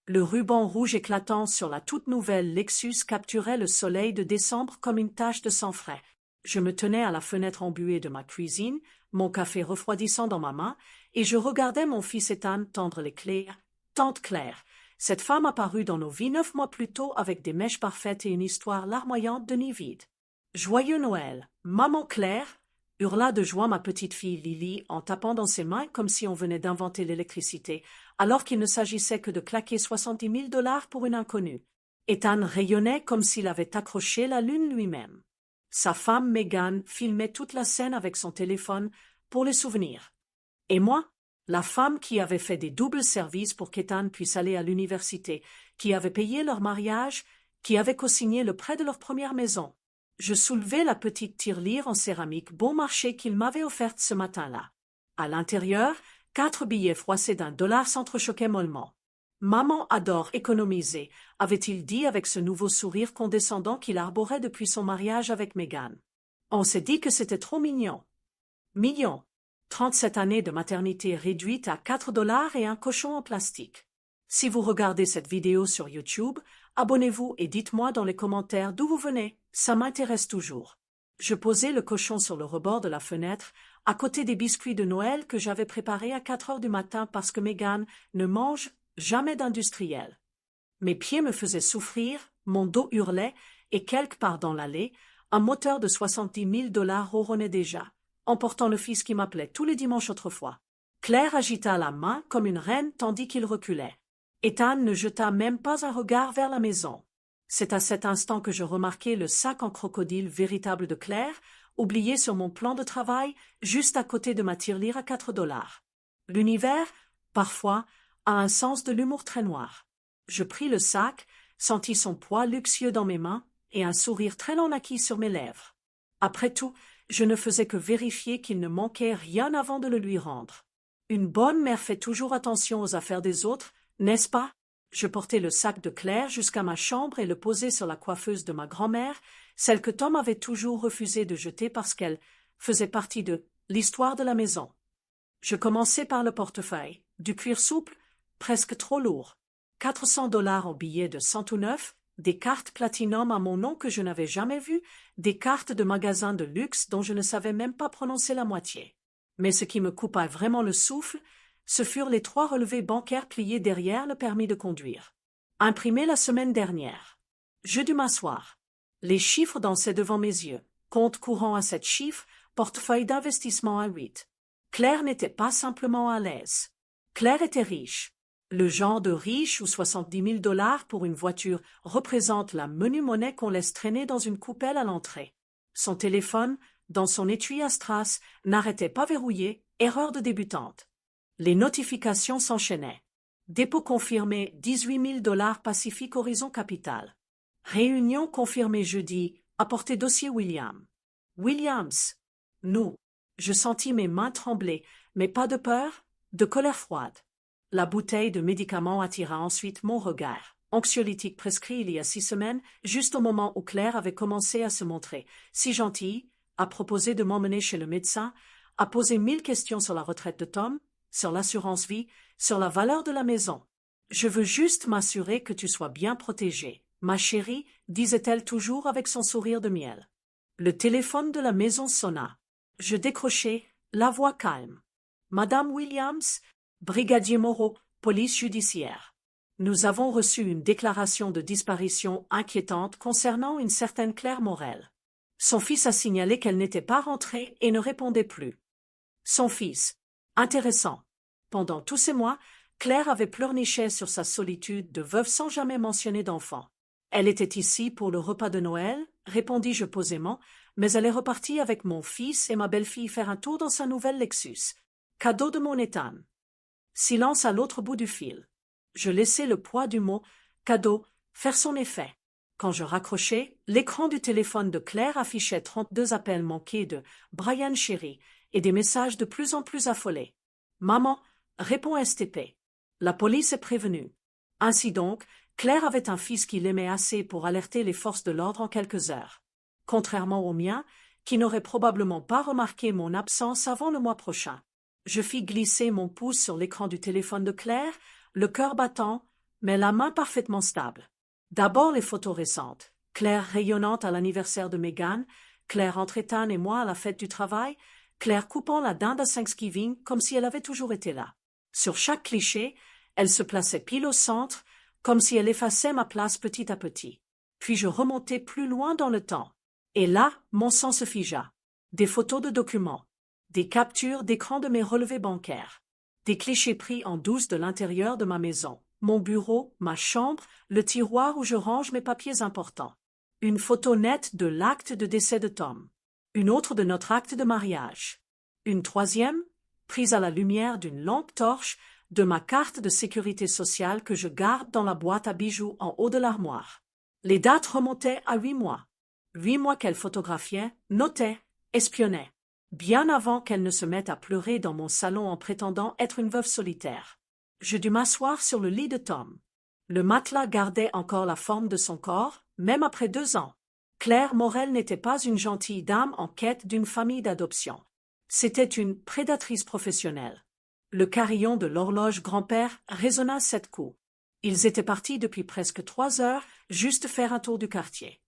Le ruban rouge éclatant sur la toute nouvelle Lexus capturait le soleil de décembre comme une tache de sang frais. Je me tenais à la fenêtre embuée de ma cuisine, mon café refroidissant dans ma main, et je regardais mon fils Ethan tendre les clés. Tante Claire, cette femme apparue dans nos vies 9 mois plus tôt avec des mèches parfaites et une histoire larmoyante de nid vide. Joyeux Noël, maman Claire, hurla de joie ma petite fille Lily en tapant dans ses mains comme si on venait d'inventer l'électricité, alors qu'il ne s'agissait que de claquer 70 000 $ pour une inconnue. Ethan rayonnait comme s'il avait accroché la lune lui-même. Sa femme Megan filmait toute la scène avec son téléphone pour les souvenirs. Et moi, la femme qui avait fait des doubles services pour qu'Ethan puisse aller à l'université, qui avait payé leur mariage, qui avait co-signé le prêt de leur première maison. Je soulevai la petite tirelire en céramique bon marché qu'il m'avait offerte ce matin-là. À l'intérieur, 4 billets froissés d'1 $ s'entrechoquaient mollement. Maman adore économiser, avait-il dit avec ce nouveau sourire condescendant qu'il arborait depuis son mariage avec Megan. On s'est dit que c'était trop mignon. Mignon. 37 années de maternité réduite à 4 $ et un cochon en plastique. Si vous regardez cette vidéo sur YouTube, abonnez-vous et dites-moi dans les commentaires d'où vous venez, ça m'intéresse toujours. Je posai le cochon sur le rebord de la fenêtre, à côté des biscuits de Noël que j'avais préparés à 4 heures du matin parce que Megan ne mange jamais d'industriel. Mes pieds me faisaient souffrir, mon dos hurlait, et quelque part dans l'allée, un moteur de 70 000 $ ronronnait déjà, emportant le fils qui m'appelait tous les dimanches autrefois. Claire agita la main comme une reine tandis qu'il reculait. Ethan ne jeta même pas un regard vers la maison. C'est à cet instant que je remarquai le sac en crocodile véritable de Claire, oublié sur mon plan de travail, juste à côté de ma tirelire à 4 $. L'univers, parfois, a un sens de l'humour très noir. Je pris le sac, sentis son poids luxueux dans mes mains et un sourire très lent naquit sur mes lèvres. Après tout, je ne faisais que vérifier qu'il ne manquait rien avant de le lui rendre. Une bonne mère fait toujours attention aux affaires des autres, n'est-ce pas? Je portai le sac de Claire jusqu'à ma chambre et le posai sur la coiffeuse de ma grand-mère, celle que Tom avait toujours refusé de jeter parce qu'elle faisait partie de l'histoire de la maison. Je commençai par le portefeuille, du cuir souple, presque trop lourd, 400 $ en billets de 100 ou 9, des cartes Platinum à mon nom que je n'avais jamais vues, des cartes de magasins de luxe dont je ne savais même pas prononcer la moitié. Mais ce qui me coupa vraiment le souffle, ce furent les 3 relevés bancaires pliés derrière le permis de conduire. Imprimés la semaine dernière. Je dus m'asseoir. Les chiffres dansaient devant mes yeux. Compte courant à 7 chiffres, portefeuille d'investissement à 8. Claire n'était pas simplement à l'aise. Claire était riche. Le genre de riche où 70 000 $ pour une voiture représente la menue monnaie qu'on laisse traîner dans une coupelle à l'entrée. Son téléphone, dans son étui à strass, n'arrêtait pas verrouillé, erreur de débutante. Les notifications s'enchaînaient. Dépôt confirmé 18 000 $ Pacifique Horizon Capital. Réunion confirmée jeudi, apportez dossier William. Williams. Nous. Je sentis mes mains trembler, mais pas de peur, de colère froide. La bouteille de médicaments attira ensuite mon regard. Anxiolytique prescrit il y a 6 semaines, juste au moment où Claire avait commencé à se montrer si gentille, à proposer de m'emmener chez le médecin, à poser 1000 questions sur la retraite de Tom, sur l'assurance vie, sur la valeur de la maison. Je veux juste m'assurer que tu sois bien protégée, ma chérie, disait-elle toujours avec son sourire de miel. Le téléphone de la maison sonna. Je décrochai, la voix calme. Madame Williams, brigadier Moreau, police judiciaire. Nous avons reçu une déclaration de disparition inquiétante concernant une certaine Claire Morel. Son fils a signalé qu'elle n'était pas rentrée et ne répondait plus. Son fils. Intéressant. Pendant tous ces mois, Claire avait pleurniché sur sa solitude de veuve sans jamais mentionner d'enfant. Elle était ici pour le repas de Noël, répondis-je posément, mais elle est repartie avec mon fils et ma belle-fille faire un tour dans sa nouvelle Lexus. Cadeau de mon Ethan. Silence à l'autre bout du fil. Je laissai le poids du mot « cadeau » faire son effet. Quand je raccrochai, l'écran du téléphone de Claire affichait 32 appels manqués de « Brian chéri » et des messages de plus en plus affolés. « Maman, réponds STP. La police est prévenue. » Ainsi donc, Claire avait un fils qui l'aimait assez pour alerter les forces de l'ordre en quelques heures. Contrairement au mien, qui n'aurait probablement pas remarqué mon absence avant le mois prochain. Je fis glisser mon pouce sur l'écran du téléphone de Claire, le cœur battant, mais la main parfaitement stable. D'abord les photos récentes. Claire rayonnante à l'anniversaire de Meghan, Claire entre Ethan et moi à la fête du travail, Claire coupant la dinde à Thanksgiving comme si elle avait toujours été là. Sur chaque cliché, elle se plaçait pile au centre, comme si elle effaçait ma place petit à petit. Puis je remontais plus loin dans le temps. Et là, mon sang se figea. Des photos de documents, des captures d'écran de mes relevés bancaires, des clichés pris en douce de l'intérieur de ma maison, mon bureau, ma chambre, le tiroir où je range mes papiers importants. Une photo nette de l'acte de décès de Tom. Une autre de notre acte de mariage. Une troisième, prise à la lumière d'une lampe torche, de ma carte de sécurité sociale que je garde dans la boîte à bijoux en haut de l'armoire. Les dates remontaient à 8 mois. 8 mois qu'elle photographiait, notait, espionnait. Bien avant qu'elle ne se mette à pleurer dans mon salon en prétendant être une veuve solitaire. Je dus m'asseoir sur le lit de Tom. Le matelas gardait encore la forme de son corps, même après 2 ans. Claire Morel n'était pas une gentille dame en quête d'une famille d'adoption. C'était une prédatrice professionnelle. Le carillon de l'horloge grand-père résonna 7 coups. Ils étaient partis depuis presque 3 heures, juste faire un tour du quartier.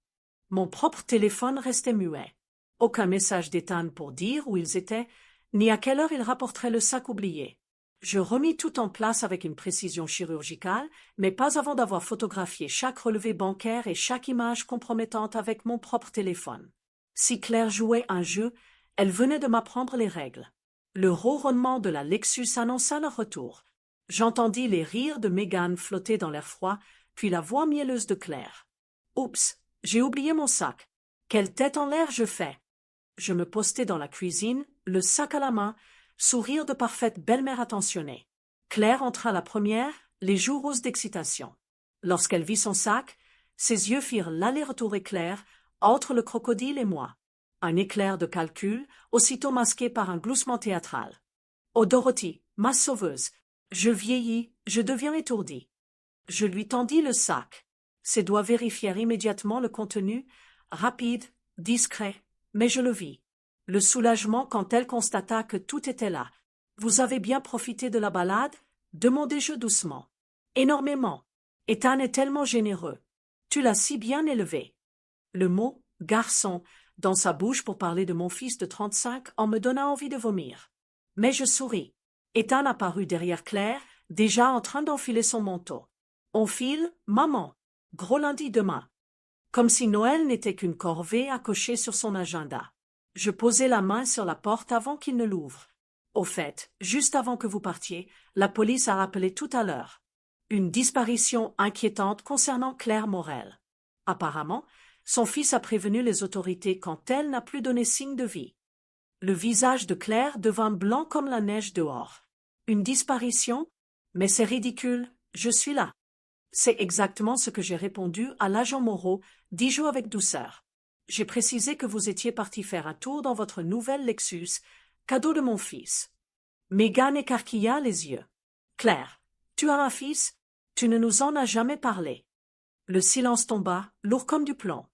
Mon propre téléphone restait muet. Aucun message d'Ethan pour dire où ils étaient, ni à quelle heure ils rapporteraient le sac oublié. Je remis tout en place avec une précision chirurgicale, mais pas avant d'avoir photographié chaque relevé bancaire et chaque image compromettante avec mon propre téléphone. Si Claire jouait un jeu, elle venait de m'apprendre les règles. Le ronronnement de la Lexus annonça leur retour. J'entendis les rires de Meghan flotter dans l'air froid, puis la voix mielleuse de Claire. « Oups, j'ai oublié mon sac. Quelle tête en l'air je fais !» Je me postai dans la cuisine, le sac à la main, sourire de parfaite belle-mère attentionnée. Claire entra la première, les joues roses d'excitation. Lorsqu'elle vit son sac, ses yeux firent l'aller-retour éclair entre le crocodile et moi. Un éclair de calcul, aussitôt masqué par un gloussement théâtral. « Oh Dorothy, ma sauveuse, je vieillis, je deviens étourdie. » Je lui tendis le sac. Ses doigts vérifièrent immédiatement le contenu, rapide, discret, mais je le vis. Le soulagement quand elle constata que tout était là. « Vous avez bien profité de la balade ?» demandai-je doucement. « Énormément. Ethan est tellement généreux. Tu l'as si bien élevé. » Le mot « garçon » dans sa bouche pour parler de mon fils de 35 en me donna envie de vomir. Mais je souris. Ethan apparut derrière Claire, déjà en train d'enfiler son manteau. « On file, maman. Gros lundi demain. » Comme si Noël n'était qu'une corvée à cocher sur son agenda. Je posai la main sur la porte avant qu'il ne l'ouvre. « Au fait, juste avant que vous partiez, la police a rappelé tout à l'heure. Une disparition inquiétante concernant Claire Morel. Apparemment, son fils a prévenu les autorités quand elle n'a plus donné signe de vie. » Le visage de Claire devint blanc comme la neige dehors. « Une disparition? Mais c'est ridicule, je suis là. » C'est exactement ce que j'ai répondu à l'agent Moreau, dis-je avec douceur. J'ai précisé que vous étiez parti faire un tour dans votre nouvelle Lexus, cadeau de mon fils. Meghan écarquilla les yeux. « Claire, tu as un fils? Tu ne nous en as jamais parlé. » Le silence tomba, lourd comme du plomb.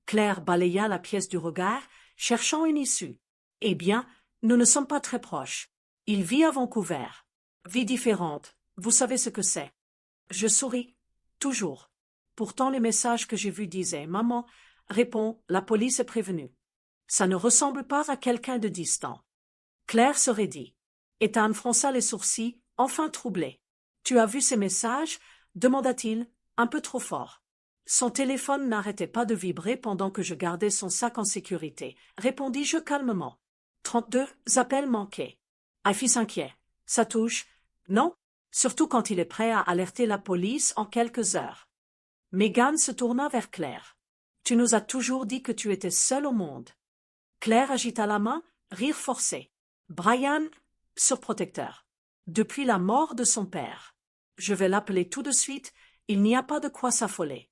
Claire balaya la pièce du regard, cherchant une issue. « Eh bien, nous ne sommes pas très proches. Il vit à Vancouver. Vie différente, vous savez ce que c'est. » Je souris. Toujours. Pourtant les messages que j'ai vus disaient « Maman, réponds, la police est prévenue. » Ça ne ressemble pas à quelqu'un de distant. Claire se raidit. Ethan fronça les sourcils, enfin troublé. « Tu as vu ces messages ?» demanda-t-il, un peu trop fort. Son téléphone n'arrêtait pas de vibrer pendant que je gardais son sac en sécurité, répondis-je calmement. 32 appels manqués. Un fils inquiet. Ça touche. Non? Surtout quand il est prêt à alerter la police en quelques heures. Meghan se tourna vers Claire. « Tu nous as toujours dit que tu étais seule au monde. » Claire agita la main, rire forcé. « Brian, surprotecteur. Depuis la mort de son père. Je vais l'appeler tout de suite, il n'y a pas de quoi s'affoler. »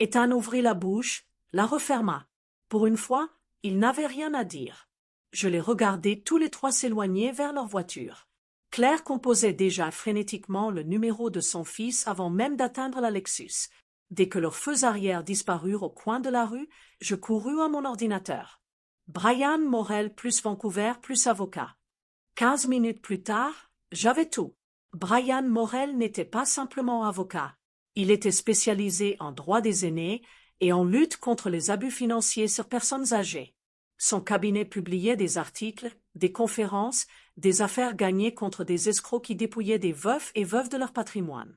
Ethan ouvrit la bouche, la referma. Pour une fois, il n'avait rien à dire. Je les regardai tous les trois s'éloigner vers leur voiture. Claire composait déjà frénétiquement le numéro de son fils avant même d'atteindre la Lexus. Dès que leurs feux arrière disparurent au coin de la rue, je courus à mon ordinateur. Brian Morel plus Vancouver plus avocat. 15 minutes plus tard, j'avais tout. Brian Morel n'était pas simplement avocat. Il était spécialisé en droit des aînés et en lutte contre les abus financiers sur personnes âgées. Son cabinet publiait des articles, des conférences, des affaires gagnées contre des escrocs qui dépouillaient des veufs et veuves de leur patrimoine.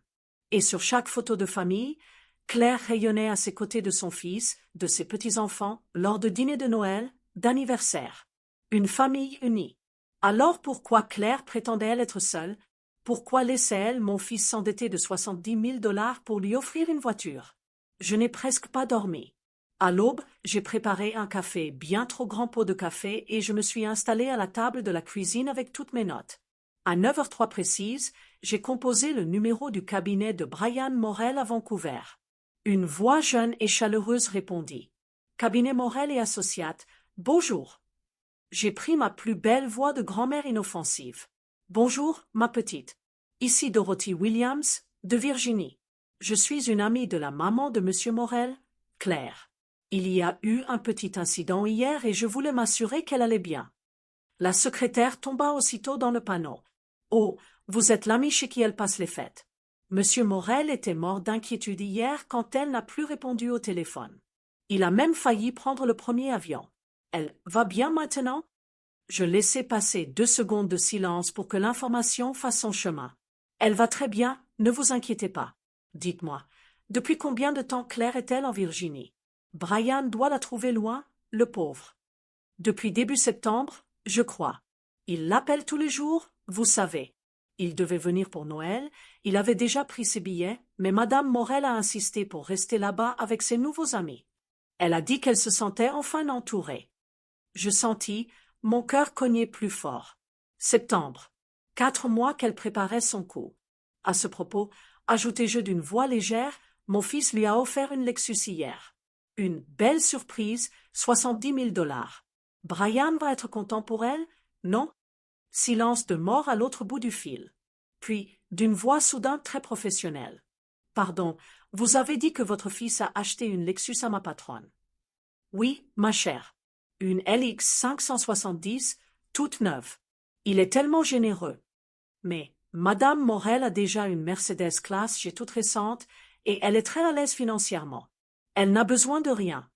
Et sur chaque photo de famille, Claire rayonnait à ses côtés de son fils, de ses petits-enfants, lors de dîners de Noël, d'anniversaire. Une famille unie. Alors pourquoi Claire prétendait-elle être seule? Pourquoi laissait-elle mon fils s'endetter de 70 000 $ pour lui offrir une voiture? Je n'ai presque pas dormi. À l'aube, j'ai préparé un café, bien trop grand pot de café, et je me suis installée à la table de la cuisine avec toutes mes notes. À 9h03 précise, j'ai composé le numéro du cabinet de Brian Morel à Vancouver. Une voix jeune et chaleureuse répondit. Cabinet Morel et Associates, bonjour. J'ai pris ma plus belle voix de grand-mère inoffensive. Bonjour, ma petite. Ici Dorothy Williams, de Virginie. Je suis une amie de la maman de Monsieur Morel, Claire. Il y a eu un petit incident hier et je voulais m'assurer qu'elle allait bien. La secrétaire tomba aussitôt dans le panneau. Oh, vous êtes l'ami chez qui elle passe les fêtes. Monsieur Morel était mort d'inquiétude hier quand elle n'a plus répondu au téléphone. Il a même failli prendre le premier avion. Elle va bien maintenant? Je laissai passer 2 secondes de silence pour que l'information fasse son chemin. Elle va très bien, ne vous inquiétez pas. Dites-moi, depuis combien de temps Claire est-elle en Virginie? Brian doit la trouver loin, le pauvre. Depuis début septembre, je crois. Il l'appelle tous les jours, vous savez. Il devait venir pour Noël, il avait déjà pris ses billets, mais Madame Morel a insisté pour rester là-bas avec ses nouveaux amis. Elle a dit qu'elle se sentait enfin entourée. Je sentis mon cœur cogner plus fort. Septembre. 4 mois qu'elle préparait son coup. À ce propos, ajoutai-je d'une voix légère, mon fils lui a offert une Lexus hier. Une belle surprise, 70 000 $. Brian va être content pour elle, non? Silence de mort à l'autre bout du fil. Puis, d'une voix soudain très professionnelle. Pardon, vous avez dit que votre fils a acheté une Lexus à ma patronne. Oui, ma chère. Une LX 570, toute neuve. Il est tellement généreux. Mais Madame Morel a déjà une Mercedes Classe toute récente et elle est très à l'aise financièrement. Elle n'a besoin de rien.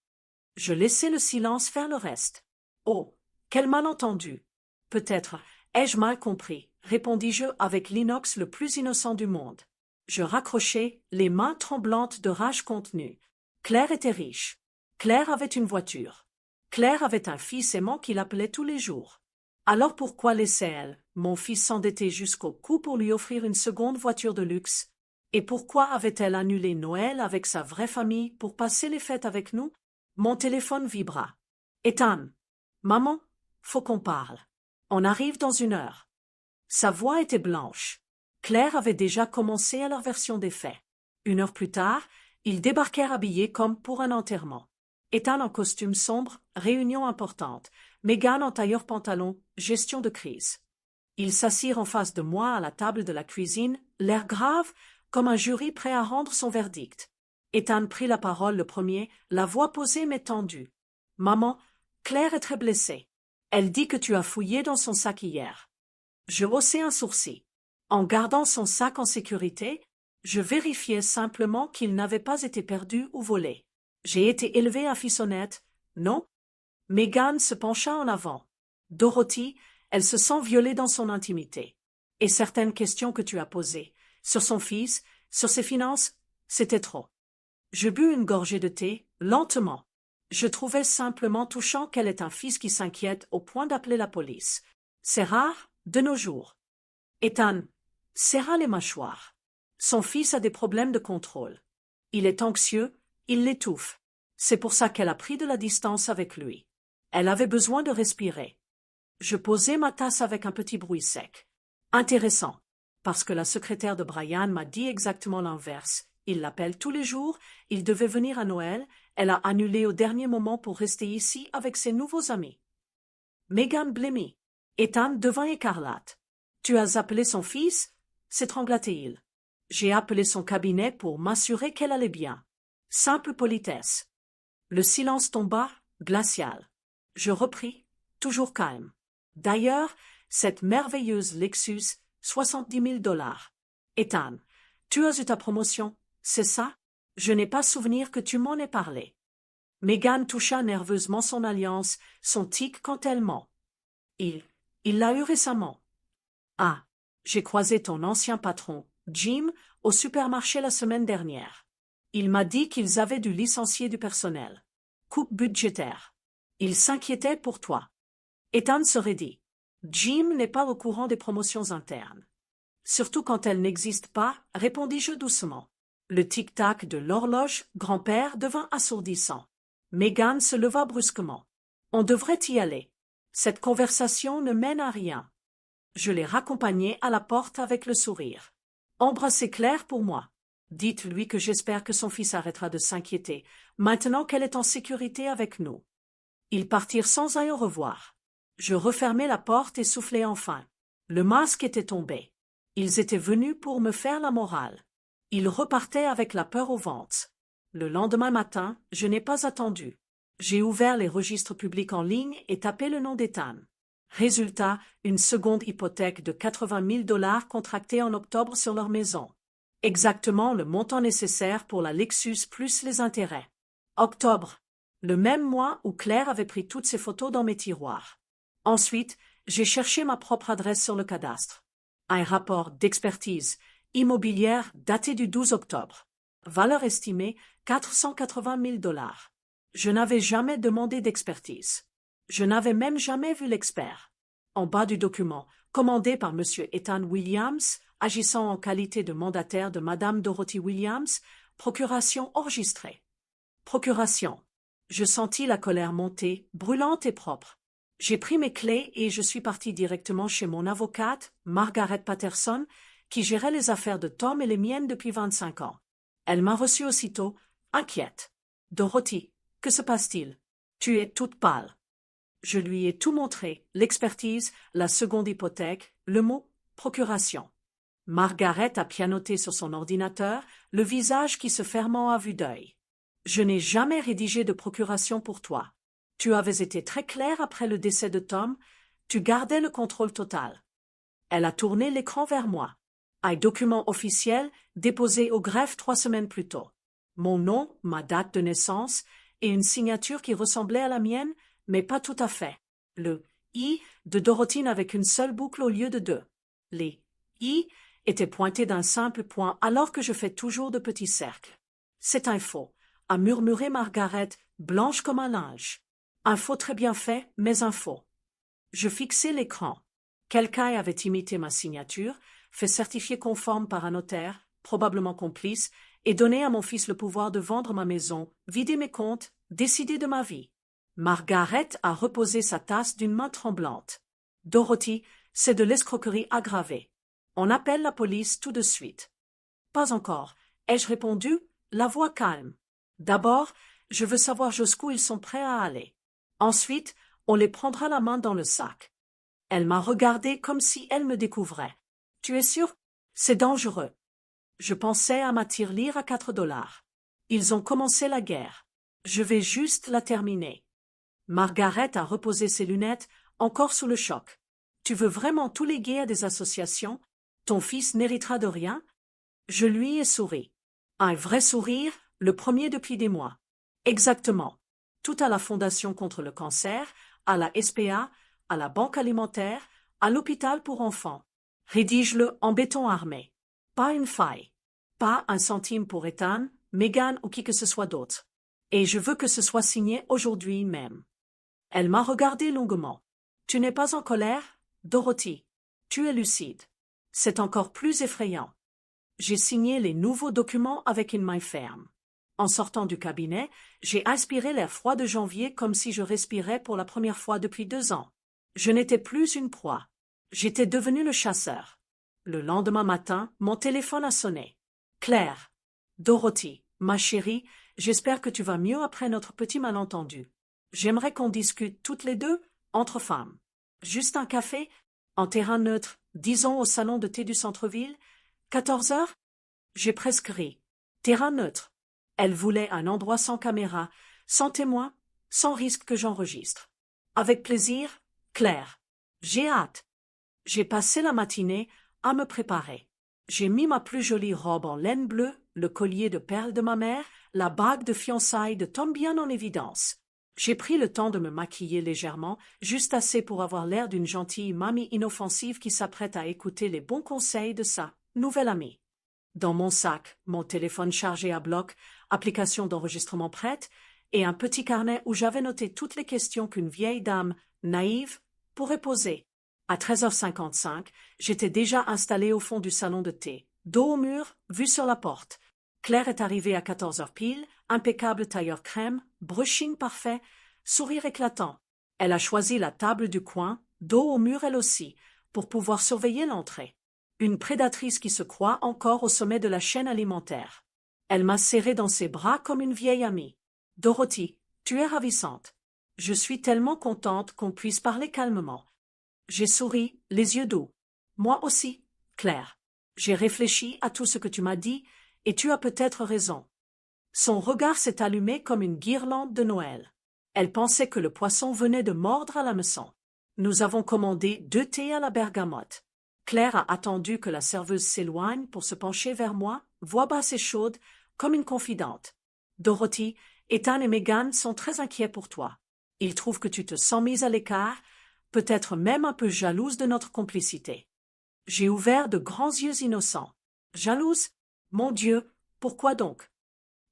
Je laissai le silence faire le reste. Oh, quel malentendu. Peut-être ai-je mal compris, répondis-je avec l'inox le plus innocent du monde. Je raccrochai, les mains tremblantes de rage contenue. Claire était riche. Claire avait une voiture. Claire avait un fils aimant qui l'appelait tous les jours. Alors pourquoi laissait-elle, mon fils, s'endetter jusqu'au cou pour lui offrir une seconde voiture de luxe? Et pourquoi avait-elle annulé Noël avec sa vraie famille pour passer les fêtes avec nous? Mon téléphone vibra. Ethan. Maman, faut qu'on parle. On arrive dans 1 heure. Sa voix était blanche. Claire avait déjà commencé à leur version des faits. 1 heure plus tard, ils débarquèrent habillés comme pour un enterrement. Ethan en costume sombre, réunion importante. Megan en tailleur pantalon, gestion de crise. Ils s'assirent en face de moi à la table de la cuisine, l'air grave, comme un jury prêt à rendre son verdict. Ethan prit la parole le premier, la voix posée mais tendue. « Maman, Claire est très blessée. Elle dit que tu as fouillé dans son sac hier. » Je haussai un sourcil. En gardant son sac en sécurité, je vérifiais simplement qu'il n'avait pas été perdu ou volé. J'ai été élevée à fils honnête, non? Megan se pencha en avant. Dorothy, elle se sent violée dans son intimité. Et certaines questions que tu as posées, sur son fils, sur ses finances, c'était trop. Je bus une gorgée de thé, lentement. Je trouvais simplement touchant qu'elle ait un fils qui s'inquiète au point d'appeler la police. C'est rare, de nos jours. Ethan serra les mâchoires. Son fils a des problèmes de contrôle. Il est anxieux, il l'étouffe. C'est pour ça qu'elle a pris de la distance avec lui. Elle avait besoin de respirer. Je posai ma tasse avec un petit bruit sec. Intéressant, parce que la secrétaire de Brian m'a dit exactement l'inverse. Il l'appelle tous les jours, il devait venir à Noël, elle a annulé au dernier moment pour rester ici avec ses nouveaux amis. Megan blêmit. Ethan devint écarlate. Tu as appelé son fils? S'étrangla-t-il. J'ai appelé son cabinet pour m'assurer qu'elle allait bien. Simple politesse. Le silence tomba, glacial. Je repris, toujours calme. D'ailleurs, cette merveilleuse Lexus, 70 000 $. Ethan, tu as eu ta promotion, C'est ça? Je n'ai pas souvenir que tu m'en aies parlé. Megan toucha nerveusement son alliance, son tic quand elle ment. Il l'a eu récemment. Ah, j'ai croisé ton ancien patron, Jim, au supermarché la semaine dernière. Il m'a dit qu'ils avaient dû licencier du personnel. Coupe budgétaire. Il s'inquiétait pour toi. Ethan se raidit. Jim n'est pas au courant des promotions internes. Surtout quand elles n'existent pas, répondis-je doucement. Le tic-tac de l'horloge, grand-père, devint assourdissant. Megan se leva brusquement. On devrait y aller. Cette conversation ne mène à rien. Je l'ai raccompagné à la porte avec le sourire. Embrassez Claire pour moi. Dites-lui que j'espère que son fils arrêtera de s'inquiéter, maintenant qu'elle est en sécurité avec nous. Ils partirent sans un au revoir. Je refermai la porte et soufflai enfin. Le masque était tombé. Ils étaient venus pour me faire la morale. Ils repartaient avec la peur au ventre. Le lendemain matin, je n'ai pas attendu. J'ai ouvert les registres publics en ligne et tapé le nom d'Ethan. Résultat, une seconde hypothèque de 80 000 $ contractée en octobre sur leur maison. Exactement le montant nécessaire pour la Lexus plus les intérêts. Octobre. Le même mois où Claire avait pris toutes ses photos dans mes tiroirs. Ensuite, j'ai cherché ma propre adresse sur le cadastre. Un rapport d'expertise immobilière daté du 12 octobre. Valeur estimée 480 000 $. Je n'avais jamais demandé d'expertise. Je n'avais même jamais vu l'expert. En bas du document, commandé par M. Ethan Williams, agissant en qualité de mandataire de Mme Dorothy Williams, procuration enregistrée. Procuration. Je sentis la colère monter, brûlante et propre. J'ai pris mes clés et je suis partie directement chez mon avocate, Margaret Patterson, qui gérait les affaires de Tom et les miennes depuis 25 ans. Elle m'a reçue aussitôt, inquiète. « Dorothy, que se passe-t-il? Tu es toute pâle. » Je lui ai tout montré, l'expertise, la seconde hypothèque, le mot « procuration ». Margaret a pianoté sur son ordinateur, le visage qui se fermant à vue d'œil. « Je n'ai jamais rédigé de procuration pour toi. Tu avais été très clair après le décès de Tom, tu gardais le contrôle total. » Elle a tourné l'écran vers moi. Un document officiel déposé au greffe 3 semaines plus tôt. Mon nom, ma date de naissance et une signature qui ressemblait à la mienne, mais pas tout à fait. Le « I » de Dorothy avec une seule boucle au lieu de 2. Les « I » étaient pointés d'un simple point alors que je fais toujours de petits cercles. C'est un faux, a murmuré Margaret, blanche comme un linge. Un faux très bien fait, mais un faux. Je fixai l'écran. Quelqu'un avait imité ma signature, fait certifier conforme par un notaire, probablement complice, et donné à mon fils le pouvoir de vendre ma maison, vider mes comptes, décider de ma vie. Margaret a reposé sa tasse d'une main tremblante. « Dorothy, c'est de l'escroquerie aggravée. On appelle la police tout de suite. »« Pas encore, » ai-je répondu, la voix calme. « D'abord, je veux savoir jusqu'où ils sont prêts à aller. Ensuite, on les prendra la main dans le sac. » Elle m'a regardé comme si elle me découvrait. « Tu es sûr? C'est dangereux. » Je pensais à ma tirelire à 4 $. Ils ont commencé la guerre. Je vais juste la terminer. Margaret a reposé ses lunettes, encore sous le choc. « Tu veux vraiment tout léguer à des associations? Ton fils n'héritera de rien? » Je lui ai souri. Un vrai sourire, le premier depuis des mois. Exactement. Tout à la Fondation contre le cancer, à la SPA, à la Banque alimentaire, à l'hôpital pour enfants. Rédige-le en béton armé. Pas une faille. Pas un centime pour Ethan, Megan ou qui que ce soit d'autre. Et je veux que ce soit signé aujourd'hui même. Elle m'a regardé longuement. Tu n'es pas en colère, Dorothy. Tu es lucide. C'est encore plus effrayant. J'ai signé les nouveaux documents avec une main ferme. En sortant du cabinet, j'ai aspiré l'air froid de janvier comme si je respirais pour la première fois depuis 2 ans. Je n'étais plus une proie. J'étais devenu le chasseur. Le lendemain matin, mon téléphone a sonné. Claire. Dorothy, ma chérie, j'espère que tu vas mieux après notre petit malentendu. J'aimerais qu'on discute toutes les deux, entre femmes. Juste un café, en terrain neutre, disons au salon de thé du centre-ville. 14 heures? J'ai presque ri. Terrain neutre. Elle voulait un endroit sans caméra, sans témoin, sans risque que j'enregistre. Avec plaisir, Claire. J'ai hâte. J'ai passé la matinée à me préparer. J'ai mis ma plus jolie robe en laine bleue, le collier de perles de ma mère, la bague de fiançailles de Tom bien en évidence. J'ai pris le temps de me maquiller légèrement, juste assez pour avoir l'air d'une gentille mamie inoffensive qui s'apprête à écouter les bons conseils de sa nouvelle amie. Dans mon sac, mon téléphone chargé à bloc, application d'enregistrement prête, et un petit carnet où j'avais noté toutes les questions qu'une vieille dame, naïve, pourrait poser. À 13h55, j'étais déjà installée au fond du salon de thé, dos au mur, vue sur la porte. Claire est arrivée à 14h pile, impeccable tailleur crème, brushing parfait, sourire éclatant. Elle a choisi la table du coin, dos au mur elle aussi, pour pouvoir surveiller l'entrée. Une prédatrice qui se croit encore au sommet de la chaîne alimentaire. Elle m'a serrée dans ses bras comme une vieille amie. « Dorothy, tu es ravissante. Je suis tellement contente qu'on puisse parler calmement. » J'ai souri, les yeux doux. « Moi aussi, Claire. J'ai réfléchi à tout ce que tu m'as dit, et tu as peut-être raison. » Son regard s'est allumé comme une guirlande de Noël. Elle pensait que le poisson venait de mordre à l'hameçon. Nous avons commandé 2 thés à la bergamote. Claire a attendu que la serveuse s'éloigne pour se pencher vers moi, voix basse et chaude, comme une confidente. « Dorothy, Ethan et Megan sont très inquiets pour toi. Ils trouvent que tu te sens mise à l'écart, peut-être même un peu jalouse de notre complicité. » J'ai ouvert de grands yeux innocents. « Jalouse? Mon Dieu, pourquoi donc ?»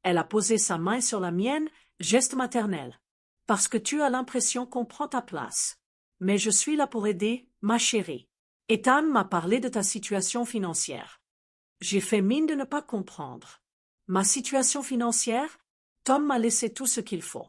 Elle a posé sa main sur la mienne, geste maternel. « Parce que tu as l'impression qu'on prend ta place. Mais je suis là pour aider, ma chérie. Ethan m'a parlé de ta situation financière. » J'ai fait mine de ne pas comprendre. « Ma situation financière? Tom m'a laissé tout ce qu'il faut. »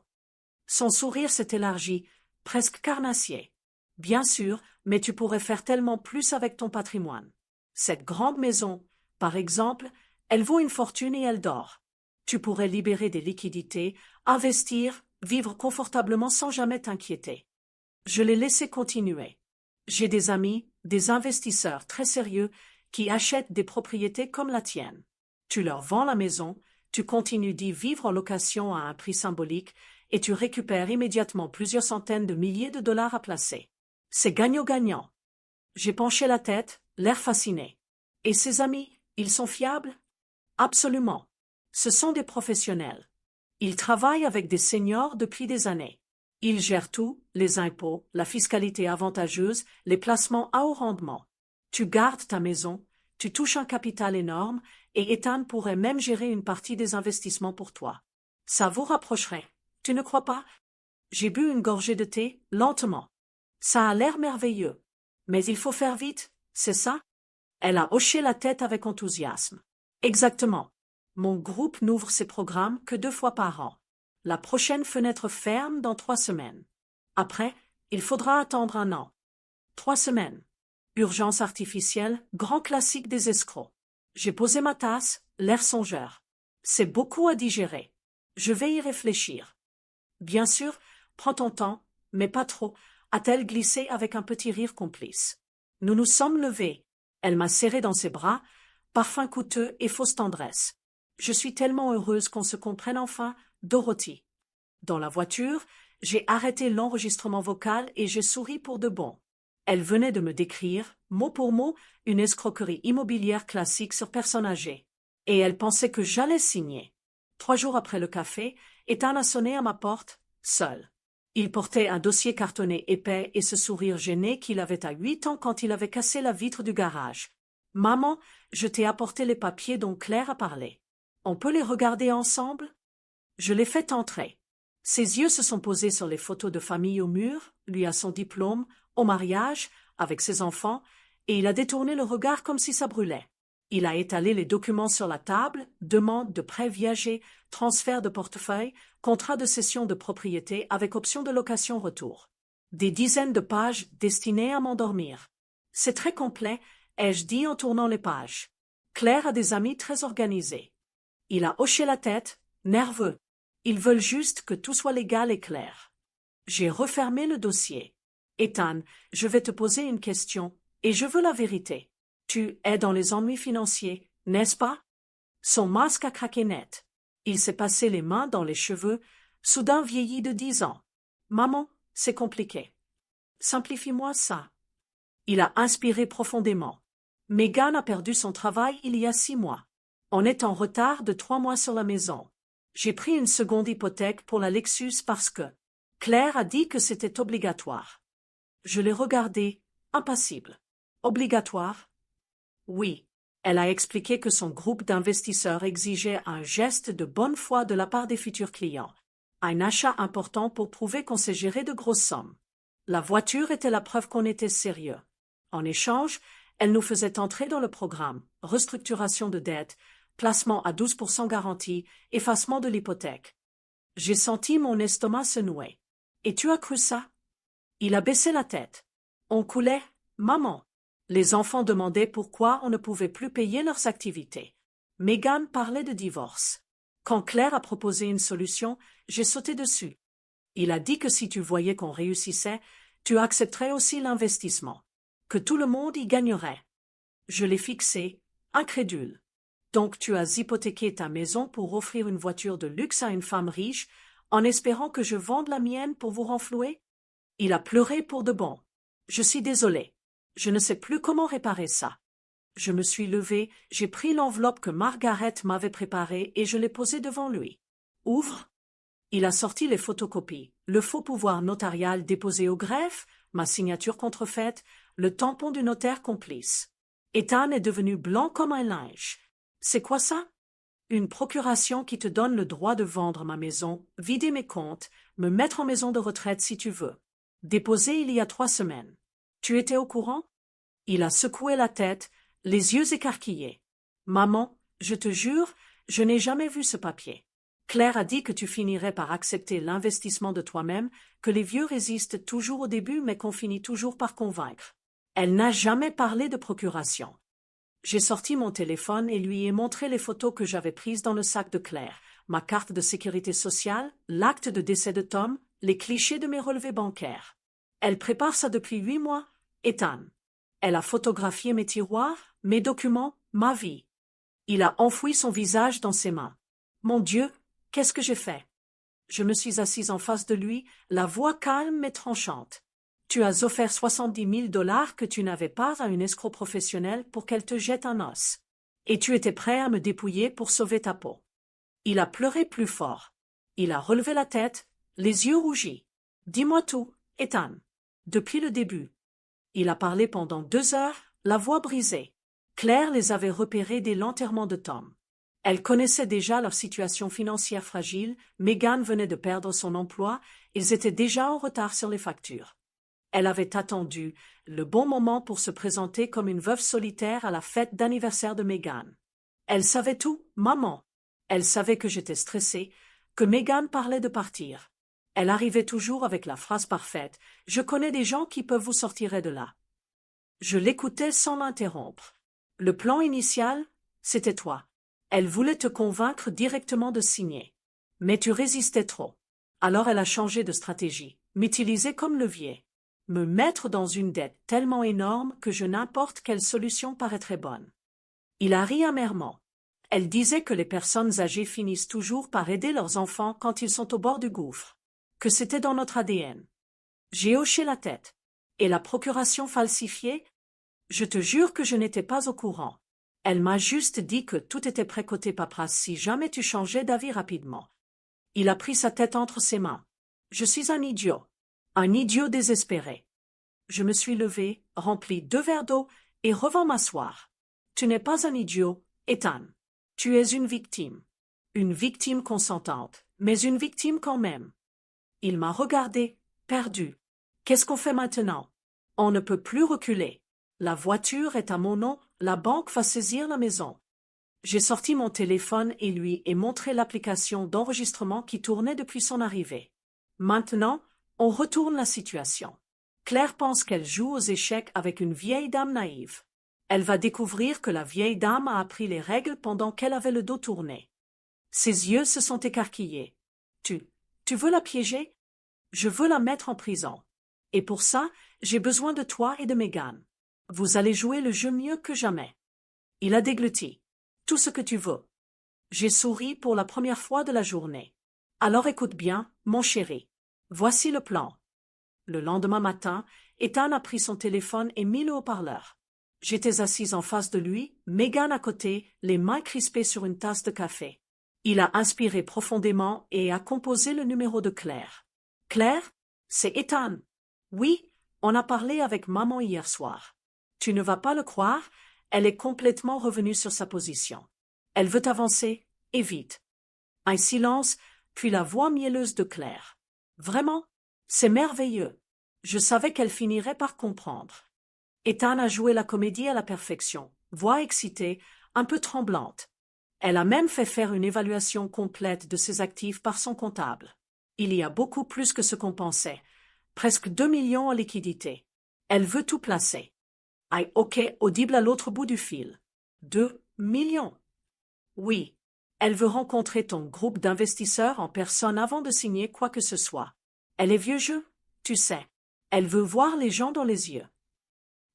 Son sourire s'est élargi, presque carnassier. « Bien sûr, mais tu pourrais faire tellement plus avec ton patrimoine. Cette grande maison, par exemple, elle vaut une fortune et elle dort. Tu pourrais libérer des liquidités, investir, vivre confortablement sans jamais t'inquiéter. » Je l'ai laissé continuer. J'ai des amis, des investisseurs très sérieux qui achètent des propriétés comme la tienne. Tu leur vends la maison, tu continues d'y vivre en location à un prix symbolique et tu récupères immédiatement plusieurs centaines de milliers de dollars à placer. C'est gagnant-gagnant. J'ai penché la tête, l'air fasciné. Et ses amis, ils sont fiables? Absolument. Ce sont des professionnels. Ils travaillent avec des seniors depuis des années. Ils gèrent tout, les impôts, la fiscalité avantageuse, les placements à haut rendement. Tu gardes ta maison, tu touches un capital énorme et Ethan pourrait même gérer une partie des investissements pour toi. Ça vous rapprocherait, tu ne crois pas? J'ai bu une gorgée de thé, lentement. Ça a l'air merveilleux. Mais il faut faire vite, c'est ça? Elle a hoché la tête avec enthousiasme. Exactement. Mon groupe n'ouvre ses programmes que 2 fois par an. La prochaine fenêtre ferme dans 3 semaines. Après, il faudra attendre 1 an. 3 semaines. Urgence artificielle, grand classique des escrocs. J'ai posé ma tasse, l'air songeur. C'est beaucoup à digérer. Je vais y réfléchir. Bien sûr, prends ton temps, mais pas trop, a-t-elle glissé avec un petit rire complice. Nous nous sommes levés. Elle m'a serré dans ses bras, parfum coûteux et fausse tendresse. Je suis tellement heureuse qu'on se comprenne enfin, Dorothy. Dans la voiture, j'ai arrêté l'enregistrement vocal et j'ai souri pour de bon. Elle venait de me décrire, mot pour mot, une escroquerie immobilière classique sur personne âgée. Et elle pensait que j'allais signer. 3 jours après le café, Ethan a sonné à ma porte, seul. Il portait un dossier cartonné épais et ce sourire gêné qu'il avait à 8 ans quand il avait cassé la vitre du garage. « Maman, je t'ai apporté les papiers dont Claire a parlé. On peut les regarder ensemble ?» Je l'ai fait entrer. Ses yeux se sont posés sur les photos de famille au mur, lui à son diplôme, au mariage, avec ses enfants, et il a détourné le regard comme si ça brûlait. Il a étalé les documents sur la table, demande de prêt viager, transfert de portefeuille, contrat de cession de propriété avec option de location-retour. Des dizaines de pages destinées à m'endormir. C'est très complet, ai-je dit en tournant les pages. Claire a des amis très organisés. Il a hoché la tête, nerveux. Ils veulent juste que tout soit légal et clair. J'ai refermé le dossier. Ethan, je vais te poser une question, et je veux la vérité. Tu es dans les ennuis financiers, n'est-ce pas? Son masque a craqué net. Il s'est passé les mains dans les cheveux, soudain vieilli de 10 ans. Maman, c'est compliqué. Simplifie-moi ça. Il a inspiré profondément. Megan a perdu son travail il y a 6 mois. On est en retard de 3 mois sur la maison. J'ai pris une seconde hypothèque pour la Lexus parce que Claire a dit que c'était obligatoire. Je l'ai regardée, impassible. Obligatoire? Oui. Elle a expliqué que son groupe d'investisseurs exigeait un geste de bonne foi de la part des futurs clients. Un achat important pour prouver qu'on sait gérer de grosses sommes. La voiture était la preuve qu'on était sérieux. En échange, elle nous faisait entrer dans le programme, restructuration de dette, placement à 12% garantie, effacement de l'hypothèque. J'ai senti mon estomac se nouer. Et tu as cru ça? Il a baissé la tête. On coulait, maman. Les enfants demandaient pourquoi on ne pouvait plus payer leurs activités. Meghan parlait de divorce. Quand Claire a proposé une solution, j'ai sauté dessus. Il a dit que si tu voyais qu'on réussissait, tu accepterais aussi l'investissement. Que tout le monde y gagnerait. Je l'ai fixé, incrédule. Donc tu as hypothéqué ta maison pour offrir une voiture de luxe à une femme riche, en espérant que je vende la mienne pour vous renflouer? Il a pleuré pour de bon. Je suis désolée. Je ne sais plus comment réparer ça. Je me suis levée, j'ai pris l'enveloppe que Margaret m'avait préparée et je l'ai posée devant lui. Ouvre. Il a sorti les photocopies, le faux pouvoir notarial déposé au greffe, ma signature contrefaite, le tampon du notaire complice. Ethan est devenu blanc comme un linge. C'est quoi ça? Une procuration qui te donne le droit de vendre ma maison, vider mes comptes, me mettre en maison de retraite si tu veux. Déposé il y a 3 semaines. Tu étais au courant? Il a secoué la tête, les yeux écarquillés. Maman, je te jure, je n'ai jamais vu ce papier. Claire a dit que tu finirais par accepter l'investissement de toi-même, que les vieux résistent toujours au début mais qu'on finit toujours par convaincre. Elle n'a jamais parlé de procuration. J'ai sorti mon téléphone et lui ai montré les photos que j'avais prises dans le sac de Claire, ma carte de sécurité sociale, l'acte de décès de Tom, les clichés de mes relevés bancaires. Elle prépare ça depuis 8 mois, Ethan. Elle a photographié mes tiroirs, mes documents, ma vie. Il a enfoui son visage dans ses mains. Mon Dieu, qu'est-ce que j'ai fait? Je me suis assise en face de lui, la voix calme mais tranchante. Tu as offert 70 000 $ que tu n'avais pas à une escroc professionnel pour qu'elle te jette un os. Et tu étais prêt à me dépouiller pour sauver ta peau. Il a pleuré plus fort. Il a relevé la tête, les yeux rougis. Dis-moi tout, Ethan. Depuis le début. Il a parlé pendant 2 heures, la voix brisée. Claire les avait repérés dès l'enterrement de Tom. Elle connaissait déjà leur situation financière fragile, Meghan venait de perdre son emploi, ils étaient déjà en retard sur les factures. Elle avait attendu le bon moment pour se présenter comme une veuve solitaire à la fête d'anniversaire de Meghan. Elle savait tout, maman. Elle savait que j'étais stressée, que Meghan parlait de partir. Elle arrivait toujours avec la phrase parfaite « Je connais des gens qui peuvent vous sortir de là ». Je l'écoutais sans l'interrompre. Le plan initial, c'était toi. Elle voulait te convaincre directement de signer. Mais tu résistais trop. Alors elle a changé de stratégie, m'utiliser comme levier. Me mettre dans une dette tellement énorme que n'importe quelle solution paraîtrait bonne. Il a ri amèrement. Elle disait que les personnes âgées finissent toujours par aider leurs enfants quand ils sont au bord du gouffre. Que c'était dans notre ADN. J'ai hoché la tête. Et la procuration falsifiée? Je te jure que je n'étais pas au courant. Elle m'a juste dit que tout était prêt côté paperasse si jamais tu changeais d'avis rapidement. Il a pris sa tête entre ses mains. Je suis un idiot. Un idiot désespéré. Je me suis levée, rempli 2 verres d'eau et revins m'asseoir. Tu n'es pas un idiot, Ethan. Tu es une victime. Une victime consentante, mais une victime quand même. Il m'a regardé, perdu. Qu'est-ce qu'on fait maintenant? On ne peut plus reculer. La voiture est à mon nom, la banque va saisir la maison. J'ai sorti mon téléphone et lui ai montré l'application d'enregistrement qui tournait depuis son arrivée. Maintenant, on retourne la situation. Claire pense qu'elle joue aux échecs avec une vieille dame naïve. Elle va découvrir que la vieille dame a appris les règles pendant qu'elle avait le dos tourné. Ses yeux se sont écarquillés. Tu veux la piéger? Je veux la mettre en prison. Et pour ça, j'ai besoin de toi et de Meghan. Vous allez jouer le jeu mieux que jamais. Il a dégluti. Tout ce que tu veux. J'ai souri pour la première fois de la journée. Alors écoute bien, mon chéri. Voici le plan. Le lendemain matin, Ethan a pris son téléphone et mis le haut-parleur. J'étais assise en face de lui, Megan à côté, les mains crispées sur une tasse de café. Il a inspiré profondément et a composé le numéro de Claire. Claire, c'est Ethan. Oui, on a parlé avec maman hier soir. Tu ne vas pas le croire, elle est complètement revenue sur sa position. Elle veut avancer, et vite. Un silence, puis la voix mielleuse de Claire. Vraiment? C'est merveilleux. Je savais qu'elle finirait par comprendre. Ethan a joué la comédie à la perfection, voix excitée, un peu tremblante. Elle a même fait faire une évaluation complète de ses actifs par son comptable. Il y a beaucoup plus que ce qu'on pensait. Presque 2 millions en liquidité. Elle veut tout placer. Aïe, ok, audible à l'autre bout du fil. 2 millions. Oui. Elle veut rencontrer ton groupe d'investisseurs en personne avant de signer quoi que ce soit. Elle est vieux jeu, tu sais. Elle veut voir les gens dans les yeux.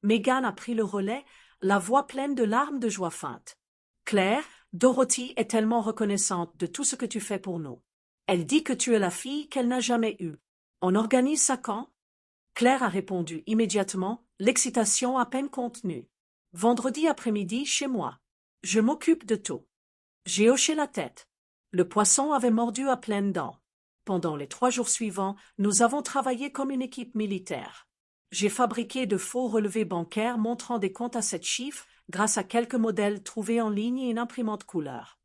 Megan a pris le relais, la voix pleine de larmes de joie feinte. Claire, Dorothy est tellement reconnaissante de tout ce que tu fais pour nous. Elle dit que tu es la fille qu'elle n'a jamais eue. On organise ça quand? Claire a répondu immédiatement, l'excitation à peine contenue. Vendredi après-midi chez moi. Je m'occupe de tout. J'ai hoché la tête. Le poisson avait mordu à pleines dents. Pendant les 3 jours suivants, nous avons travaillé comme une équipe militaire. J'ai fabriqué de faux relevés bancaires montrant des comptes à 7 chiffres grâce à quelques modèles trouvés en ligne et une imprimante couleur.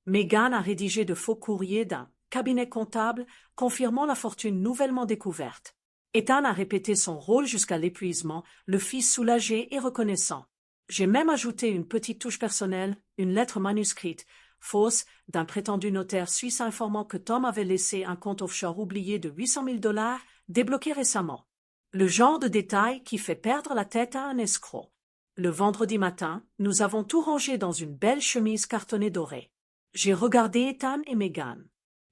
Megan a rédigé de faux courriers d'un cabinet comptable confirmant la fortune nouvellement découverte. Ethan a répété son rôle jusqu'à l'épuisement, le fils soulagé et reconnaissant. J'ai même ajouté une petite touche personnelle, une lettre manuscrite, fausse, d'un prétendu notaire suisse informant que Tom avait laissé un compte offshore oublié de 800 000 $, débloqué récemment. Le genre de détail qui fait perdre la tête à un escroc. Le vendredi matin, nous avons tout rangé dans une belle chemise cartonnée dorée. J'ai regardé Ethan et Megan.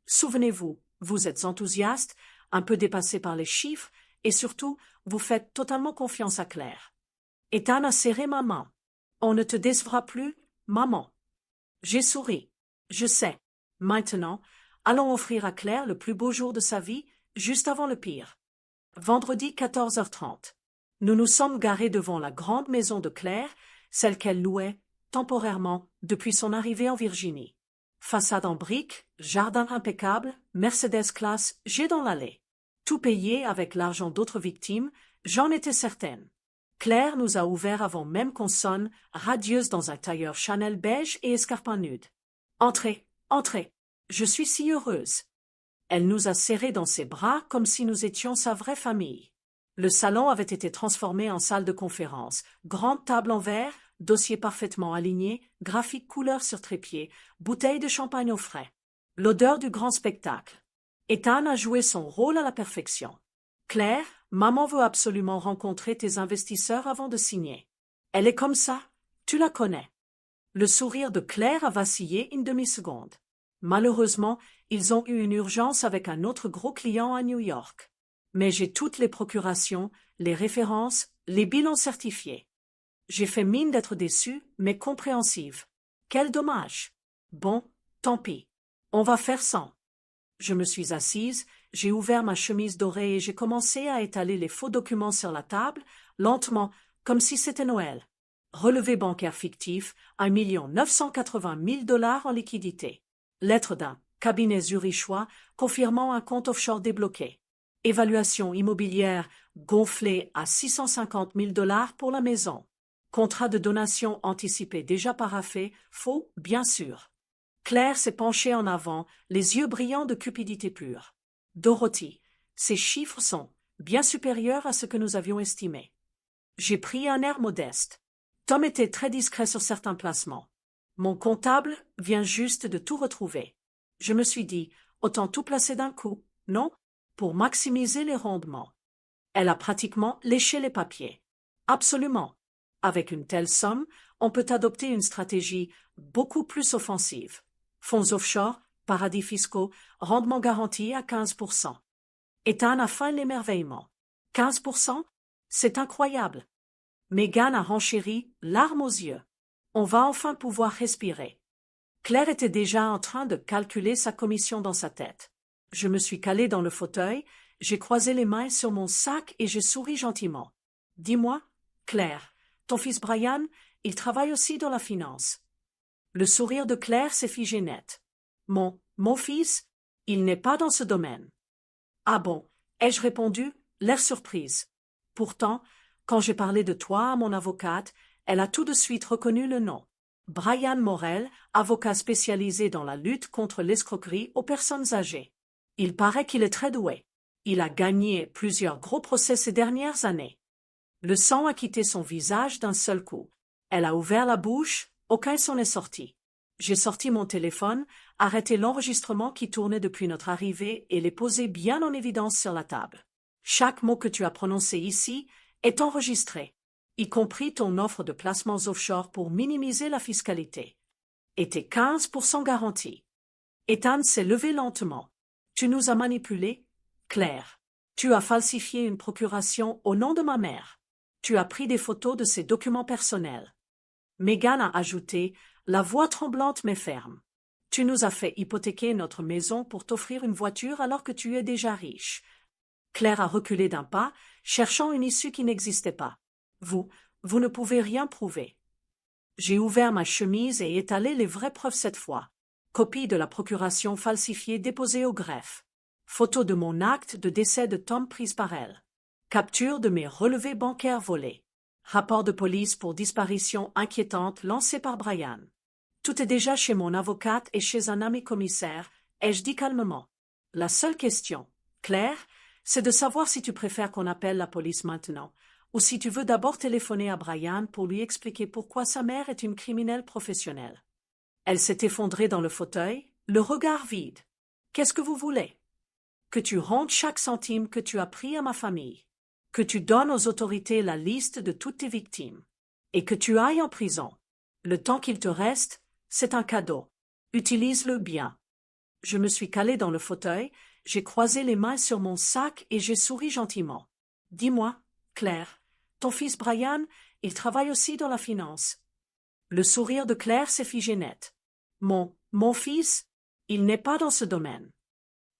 Souvenez-vous, vous êtes enthousiastes, un peu dépassés par les chiffres, et surtout, vous faites totalement confiance à Claire. Ethan a serré ma main. On ne te décevra plus, maman. J'ai souri. Je sais. Maintenant, allons offrir à Claire le plus beau jour de sa vie, juste avant le pire. Vendredi 14h30. Nous nous sommes garés devant la grande maison de Claire, celle qu'elle louait, temporairement, depuis son arrivée en Virginie. Façade en briques, jardin impeccable, Mercedes classe, G dans l'allée. Tout payé avec l'argent d'autres victimes, j'en étais certaine. Claire nous a ouvert avant même qu'on sonne, radieuse dans un tailleur Chanel beige et escarpins nudes. Entrez, entrez. Je suis si heureuse. Elle nous a serrés dans ses bras comme si nous étions sa vraie famille. Le salon avait été transformé en salle de conférence, grande table en verre, dossiers parfaitement alignés, graphique couleur sur trépied, bouteilles de champagne au frais. L'odeur du grand spectacle. Ethan a joué son rôle à la perfection. Claire, maman veut absolument rencontrer tes investisseurs avant de signer. Elle est comme ça, tu la connais. Le sourire de Claire a vacillé une demi-seconde. Malheureusement, ils ont eu une urgence avec un autre gros client à New York. Mais j'ai toutes les procurations, les références, les bilans certifiés. J'ai fait mine d'être déçue, mais compréhensive. Quel dommage. Bon, tant pis. On va faire sans. Je me suis assise, j'ai ouvert ma chemise dorée et j'ai commencé à étaler les faux documents sur la table, lentement, comme si c'était Noël. Relevé bancaire fictif, 1 980 000 $ en liquidité. Lettre d'un cabinet zurichois confirmant un compte offshore débloqué. Évaluation immobilière gonflée à 650 000 $ pour la maison. Contrat de donation anticipé déjà paraphé, faux, bien sûr. Claire s'est penchée en avant, les yeux brillants de cupidité pure. Dorothy, ces chiffres sont bien supérieurs à ce que nous avions estimé. J'ai pris un air modeste. Tom était très discret sur certains placements. Mon comptable vient juste de tout retrouver. Je me suis dit, autant tout placer d'un coup, non? Pour maximiser les rendements. Elle a pratiquement léché les papiers. Absolument. Avec une telle somme, on peut adopter une stratégie beaucoup plus offensive. Fonds offshore, paradis fiscaux, rendement garanti à 15%. Ethan a feint l'émerveillement. 15%? C'est incroyable. Megan a renchéri, larmes aux yeux. On va enfin pouvoir respirer. Claire était déjà en train de calculer sa commission dans sa tête. Je me suis calée dans le fauteuil, j'ai croisé les mains sur mon sac et j'ai souri gentiment. Dis-moi, Claire, ton fils Brian, il travaille aussi dans la finance. Le sourire de Claire s'est figé net. Mon fils, il n'est pas dans ce domaine. Ah bon, ai-je répondu, l'air surprise. Pourtant, quand j'ai parlé de toi à mon avocate, elle a tout de suite reconnu le nom. Brian Morel, avocat spécialisé dans la lutte contre l'escroquerie aux personnes âgées. Il paraît qu'il est très doué. Il a gagné plusieurs gros procès ces dernières années. Le sang a quitté son visage d'un seul coup. Elle a ouvert la bouche, aucun son n'est sorti. J'ai sorti mon téléphone, arrêté l'enregistrement qui tournait depuis notre arrivée et l'ai posé bien en évidence sur la table. Chaque mot que tu as prononcé ici est enregistré, y compris ton offre de placements offshore pour minimiser la fiscalité. Et tes 15% garantis. Ethan s'est levé lentement. Tu nous as manipulés, Claire. Tu as falsifié une procuration au nom de ma mère. Tu as pris des photos de ses documents personnels. Megan a ajouté, la voix tremblante mais ferme. Tu nous as fait hypothéquer notre maison pour t'offrir une voiture alors que tu es déjà riche. Claire a reculé d'un pas, cherchant une issue qui n'existait pas. Vous ne pouvez rien prouver. J'ai ouvert ma chemise et étalé les vraies preuves cette fois. Copie de la procuration falsifiée déposée au greffe. Photo de mon acte de décès de Tom prise par elle. Capture de mes relevés bancaires volés. Rapport de police pour disparition inquiétante lancé par Brian. Tout est déjà chez mon avocate et chez un ami commissaire, ai-je dit calmement. La seule question, Claire, c'est de savoir si tu préfères qu'on appelle la police maintenant, ou si tu veux d'abord téléphoner à Brian pour lui expliquer pourquoi sa mère est une criminelle professionnelle. Elle s'est effondrée dans le fauteuil, le regard vide. Qu'est-ce que vous voulez? Que tu rendes chaque centime que tu as pris à ma famille, que tu donnes aux autorités la liste de toutes tes victimes, et que tu ailles en prison. Le temps qu'il te reste, c'est un cadeau. Utilise-le bien. Je me suis calé dans le fauteuil, j'ai croisé les mains sur mon sac et j'ai souri gentiment. Dis-moi, Claire, ton fils Brian, il travaille aussi dans la finance. Le sourire de Claire s'est figé net. Mon fils, il n'est pas dans ce domaine.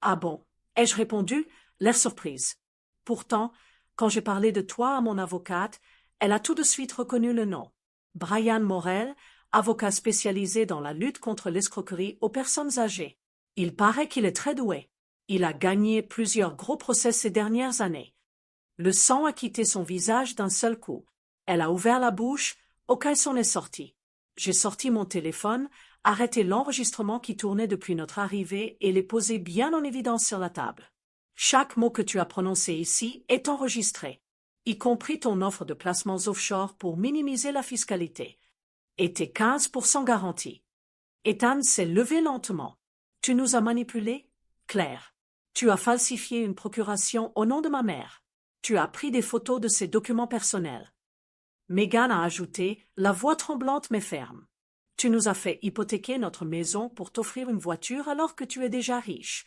Ah bon, ai-je répondu, l'air surprise. Pourtant, quand j'ai parlé de toi à mon avocate, elle a tout de suite reconnu le nom. Brian Morel, avocat spécialisé dans la lutte contre l'escroquerie aux personnes âgées. Il paraît qu'il est très doué. Il a gagné plusieurs gros procès ces dernières années. Le sang a quitté son visage d'un seul coup. Elle a ouvert la bouche, aucun son n'est sorti. J'ai sorti mon téléphone, arrêté l'enregistrement qui tournait depuis notre arrivée et l'ai posé bien en évidence sur la table. Chaque mot que tu as prononcé ici est enregistré, y compris ton offre de placements offshore pour minimiser la fiscalité. Et tes 15% garantis. Ethan s'est levé lentement. Tu nous as manipulés, Claire. Tu as falsifié une procuration au nom de ma mère. Tu as pris des photos de ses documents personnels. Megan a ajouté, la voix tremblante mais ferme. Tu nous as fait hypothéquer notre maison pour t'offrir une voiture alors que tu es déjà riche.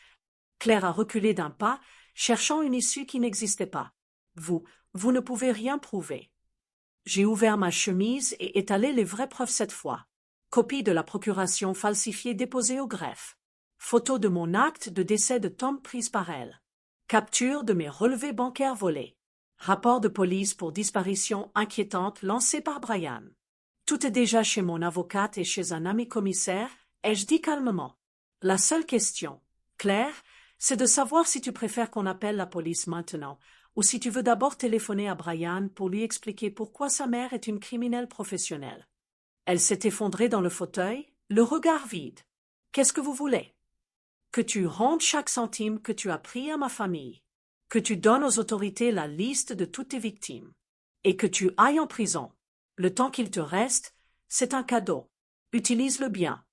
Claire a reculé d'un pas, cherchant une issue qui n'existait pas. Vous ne pouvez rien prouver. J'ai ouvert ma chemise et étalé les vraies preuves cette fois. Copie de la procuration falsifiée déposée au greffe. Photo de mon acte de décès de Tom prise par elle. Capture de mes relevés bancaires volés. Rapport de police pour disparition inquiétante lancé par Brian. Tout est déjà chez mon avocate et chez un ami commissaire, ai-je dit calmement. La seule question, Claire, c'est de savoir si tu préfères qu'on appelle la police maintenant, ou si tu veux d'abord téléphoner à Brian pour lui expliquer pourquoi sa mère est une criminelle professionnelle. Elle s'est effondrée dans le fauteuil, le regard vide. Qu'est-ce que vous voulez? Que tu rendes chaque centime que tu as pris à ma famille, que tu donnes aux autorités la liste de toutes tes victimes, et que tu ailles en prison. Le temps qu'il te reste, c'est un cadeau. Utilise-le bien.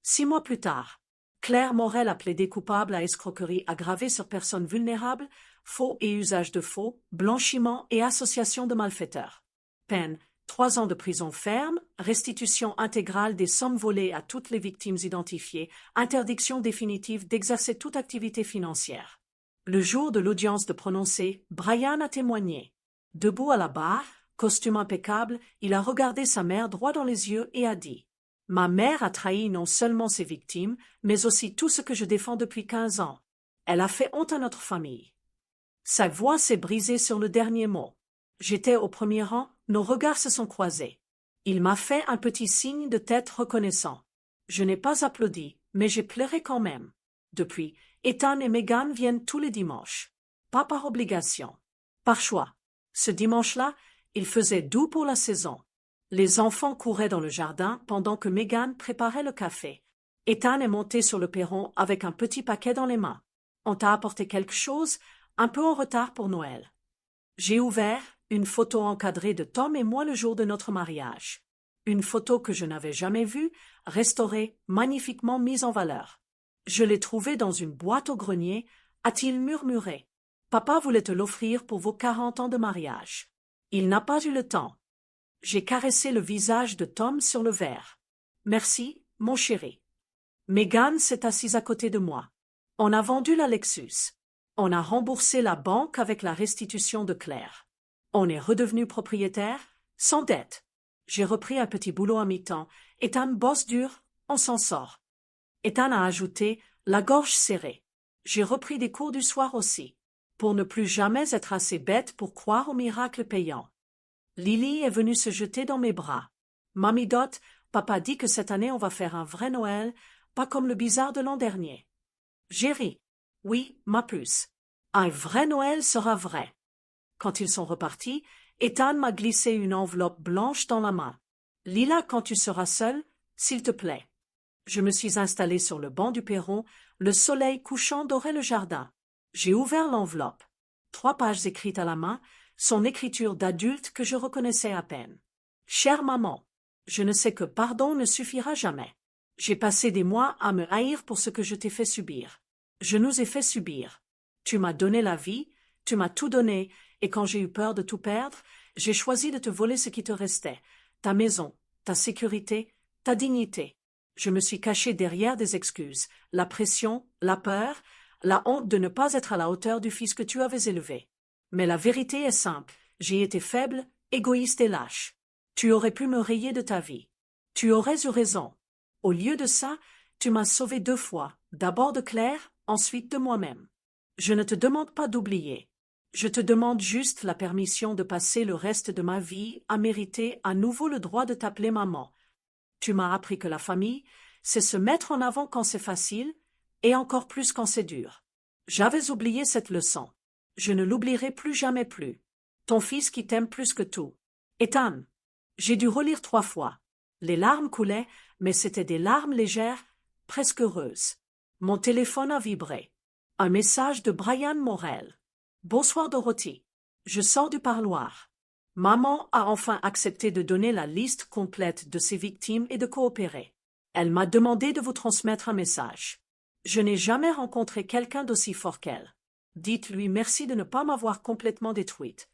6 mois plus tard, Claire Morel a plaidé coupable à escroquerie aggravée sur personnes vulnérables, faux et usage de faux, blanchiment et association de malfaiteurs. Peine, 3 ans de prison ferme, restitution intégrale des sommes volées à toutes les victimes identifiées, interdiction définitive d'exercer toute activité financière. Le jour de l'audience de prononcer, Brian a témoigné. Debout à la barre, costume impeccable, il a regardé sa mère droit dans les yeux et a dit « Ma mère a trahi non seulement ses victimes, mais aussi tout ce que je défends depuis 15 ans. Elle a fait honte à notre famille. » Sa voix s'est brisée sur le dernier mot. J'étais au premier rang, nos regards se sont croisés. Il m'a fait un petit signe de tête reconnaissant. Je n'ai pas applaudi, mais j'ai pleuré quand même. Depuis, Ethan et Megan viennent tous les dimanches. Pas par obligation. Par choix. Ce dimanche-là, il faisait doux pour la saison. Les enfants couraient dans le jardin pendant que Megan préparait le café. Ethan est monté sur le perron avec un petit paquet dans les mains. On t'a apporté quelque chose, un peu en retard pour Noël. J'ai ouvert une photo encadrée de Tom et moi le jour de notre mariage. Une photo que je n'avais jamais vue, restaurée, magnifiquement mise en valeur. Je l'ai trouvée dans une boîte au grenier, a-t-il murmuré. Papa voulait te l'offrir pour vos 40 ans de mariage. Il n'a pas eu le temps. J'ai caressé le visage de Tom sur le verre. Merci, mon chéri. Megan s'est assise à côté de moi. On a vendu la Lexus. On a remboursé la banque avec la restitution de Claire. On est redevenu propriétaire, sans dette. J'ai repris un petit boulot à mi-temps. Ethan bosse dur, on s'en sort. Ethan a ajouté, la gorge serrée. J'ai repris des cours du soir aussi, pour ne plus jamais être assez bête pour croire au miracle payant. Lily est venue se jeter dans mes bras. Mamie Dot, papa dit que cette année on va faire un vrai Noël, pas comme le bizarre de l'an dernier. J'ai ri. Oui, ma puce. Un vrai Noël sera vrai. Quand ils sont repartis, Ethan m'a glissé une enveloppe blanche dans la main. Lis-la quand tu seras seule, s'il te plaît. Je me suis installée sur le banc du perron, le soleil couchant dorait le jardin. J'ai ouvert l'enveloppe. 3 pages écrites à la main, son écriture d'adulte que je reconnaissais à peine. Chère maman, je ne sais que pardon ne suffira jamais. J'ai passé des mois à me haïr pour ce que je t'ai fait subir. Je nous ai fait subir. Tu m'as donné la vie, tu m'as tout donné, et quand j'ai eu peur de tout perdre, j'ai choisi de te voler ce qui te restait, ta maison, ta sécurité, ta dignité. Je me suis caché derrière des excuses, la pression, la peur, la honte de ne pas être à la hauteur du fils que tu avais élevé. Mais la vérité est simple, j'ai été faible, égoïste et lâche. Tu aurais pu me rayer de ta vie. Tu aurais eu raison. Au lieu de ça, tu m'as sauvé 2 fois, d'abord de Claire, ensuite de moi-même. Je ne te demande pas d'oublier. Je te demande juste la permission de passer le reste de ma vie à mériter à nouveau le droit de t'appeler maman. Tu m'as appris que la famille, c'est se mettre en avant quand c'est facile, et encore plus quand c'est dur. J'avais oublié cette leçon. Je ne l'oublierai plus jamais plus. Ton fils qui t'aime plus que tout. Ethan. J'ai dû relire 3 fois. Les larmes coulaient, mais c'étaient des larmes légères, presque heureuses. Mon téléphone a vibré. Un message de Brian Morel. Bonsoir Dorothy. Je sors du parloir. Maman a enfin accepté de donner la liste complète de ses victimes et de coopérer. Elle m'a demandé de vous transmettre un message. Je n'ai jamais rencontré quelqu'un d'aussi fort qu'elle. Dites-lui merci de ne pas m'avoir complètement détruite.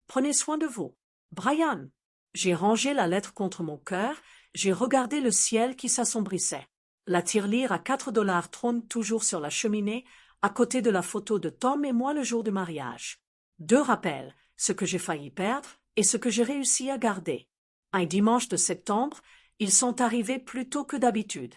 Prenez soin de vous. Brian. J'ai rangé la lettre contre mon cœur, j'ai regardé le ciel qui s'assombrissait. La tirelire à $4 trône toujours sur la cheminée, à côté de la photo de Tom et moi le jour du mariage. 2 rappels, ce que j'ai failli perdre et ce que j'ai réussi à garder. Un dimanche de septembre, ils sont arrivés plus tôt que d'habitude.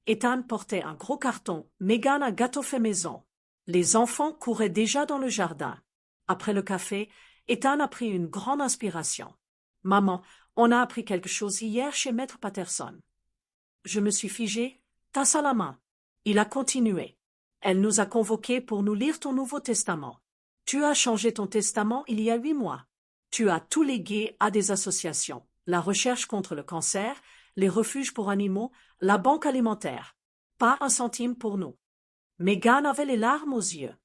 Ethan portait un gros carton, Megan un gâteau fait maison. Les enfants couraient déjà dans le jardin. Après le café, Ethan a pris une grande inspiration. « Maman, on a appris quelque chose hier chez Maître Patterson. » Je me suis figée, tasse à la main. Il a continué. « Elle nous a convoqués pour nous lire ton Nouveau Testament. Tu as changé ton testament il y a 8 mois. Tu as tout légué à des associations, la recherche contre le cancer, les refuges pour animaux, la banque alimentaire. Pas un centime pour nous. » Megan avait les larmes aux yeux.